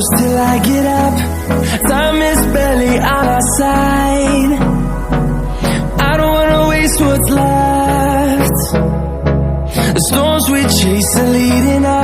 close till I get up. Time is barely on our side. I don't wanna waste what's left. The storms we chase are leading us.